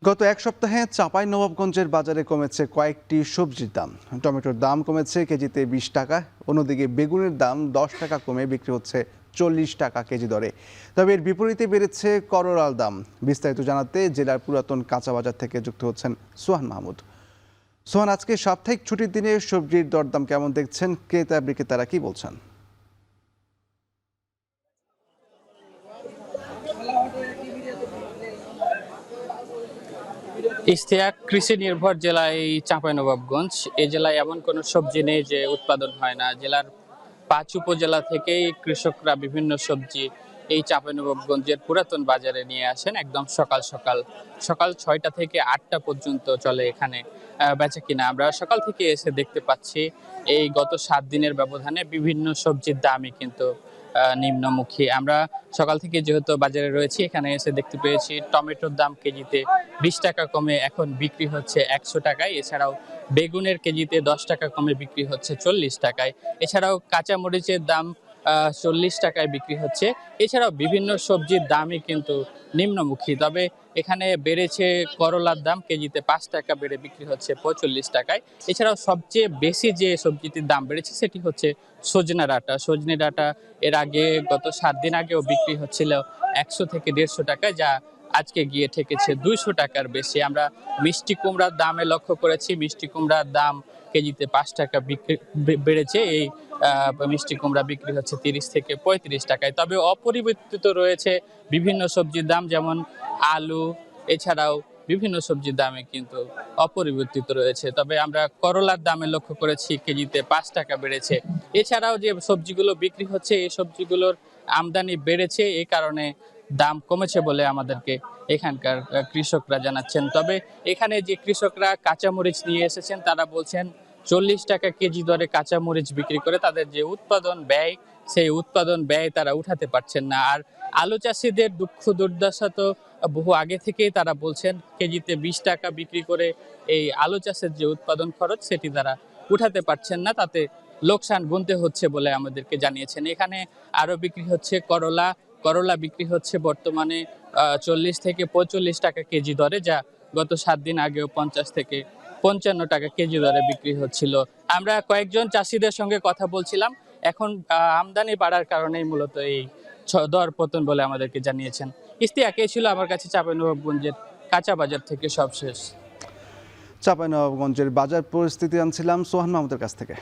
গত এক সপ্তাহে চাঁপাইনবাবগঞ্জের বাজারে কমেছে কয়েকটি সবজির দাম। টমেটোর দাম কমেছে কেজিতে 20 টাকা, অন্যদিকে বেগুনের দাম 10 টাকা কমে বিক্রি হচ্ছে 40 টাকা কেজি দরে। তবে এর বিপরীতে বেড়েছে করলার দাম। বিস্তারিত জানাতে জেলার পুরাতন কাঁচা বাজার থেকে যুক্ত হচ্ছেন সোহান মাহমুদ। সোহান, আজকে সাপ্তাহিক ছুটির দিনে সবজির দরদাম কেমন দেখছেন? ক্রেতা বিক্রেতারা কি বলছেন? ইশতিয়াক, কৃষি নির্ভর জেলা এই চাঁপাইনবাবগঞ্জ। এই জেলায় এমন কোনো সবজি নেই যে উৎপাদন হয় না। জেলার 5 উপজেলা থেকেই কৃষকরা বিভিন্ন সবজি এই চাঁপাইনবাবগঞ্জের পুরাতন বাজারে নিয়ে আসেন। একদম সকাল সকাল 6টা থেকে 8টা পর্যন্ত চলে এখানে বেচা কিনা। আমরা সকাল থেকে এসে দেখতে পাচ্ছি এই গত 7 দিনের ব্যবধানে বিভিন্ন সবজির দামই কিন্তু নিম্নমুখী। আমরা সকাল থেকে যেহেতু বাজারে রয়েছি, এখানে এসে দেখতে পেয়েছি টমেটোর দাম কেজিতে 20 টাকা কমে এখন বিক্রি হচ্ছে 100 টাকায়। এছাড়াও বেগুনের কেজিতে 10 টাকা কমে বিক্রি হচ্ছে 40 টাকায়। এছাড়াও কাঁচামরিচের দাম 40 টাকায় বিক্রি হচ্ছে। এছাড়াও বিভিন্ন সবজির দামই কিন্তু নিম্নমুখী। তবে এখানে বেড়েছে করলার দাম, কেজিতে 5 টাকা বেড়ে বিক্রি হচ্ছে 45 টাকায়। এছাড়াও সবচেয়ে বেশি যে সবজিটির দাম বেড়েছে সেটি হচ্ছে সজনে ডাঁটা। সজনে ডাঁটা এর আগে গত 7 দিন আগেও বিক্রি হচ্ছিল 100 থেকে 150 টাকায়, যা আজকে গিয়ে ঠেকেছে 200 টাকার বেশি। আমরা মিষ্টি কুমড়ার দামে লক্ষ্য করেছি, মিষ্টি কুমড়ার দাম কেজিতে 5 টাকা বেড়েছে। এই মিষ্টি কুমড়া বিক্রি হচ্ছে 30 থেকে 35 টাকায়। তবে অপরিবর্তিত রয়েছে বিভিন্ন সবজির দাম, যেমন আলু, এছাড়াও বিভিন্ন সবজির দামে কিন্তু অপরিবর্তিত রয়েছে। তবে আমরা করলার দামে লক্ষ্য করেছি কেজিতে 5 টাকা বেড়েছে। এছাড়াও যে সবজিগুলো বিক্রি হচ্ছে এই সবজিগুলোর আমদানি বেড়েছে, এই কারণে দাম কমেছে বলে আমাদেরকে এখানকার কৃষকরা জানাচ্ছেন। তবে এখানে যে কৃষকরা কাঁচামরিচ নিয়ে এসেছেন তারা বলছেন 40 টাকা কেজি দরে কাঁচামরিচ বিক্রি করে তাদের যে উৎপাদন ব্যয়, সেই উৎপাদন ব্যয় তারা উঠাতে পারছেন না। আর আলু চাষিদের দুঃখ দুর্দশা তো বহু আগে থেকেই তারা বলছেন, কেজিতে 20 টাকা বিক্রি করে এই আলু চাষের যে উৎপাদন খরচ সেটি তারা উঠাতে পারছেন না, তাতে লোকসান গুনতে হচ্ছে বলে আমাদেরকে জানিয়েছেন। এখানে আরো বিক্রি হচ্ছে করলা। করলা বিক্রি হচ্ছে বর্তমানে 40 থেকে 45 টাকা কেজি দরে, যা গত 7 দিন আগেও 50 থেকে 55 টাকা কেজি দরে বিক্রি হচ্ছিল। আমরা কয়েকজন চাষিদের সঙ্গে কথা বলছিলাম। এখন আমদানি বাড়ার কারণেই মূলত এই দর পতন বলে আমাদেরকে জানিয়েছেন। ইশতিয়াক, এই ছিল আমার কাছে চাঁপাইনবাবগঞ্জের কাঁচা বাজার থেকে সবশেষ। চাঁপাইনবাবগঞ্জের বাজার পরিস্থিতি আনছিলাম সোহান মাহমুদের কাছ থেকে।